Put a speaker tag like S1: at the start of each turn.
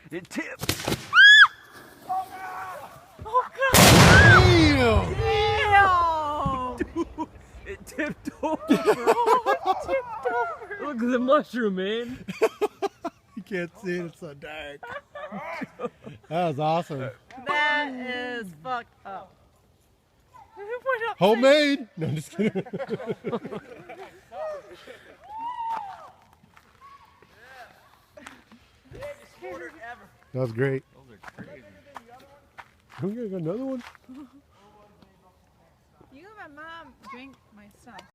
S1: It tipped.
S2: Oh God! Damn!
S1: Dude, it tipped over.
S2: Oh, it tipped over.
S1: Look at the mushroom, man.
S3: You can't see it, it's so dark. That was awesome.
S2: That is fucked up. It went up
S3: Homemade! No, I'm just kidding. That was great.
S1: Those are crazy.
S3: We got another one?
S2: You let my mom drink my stuff.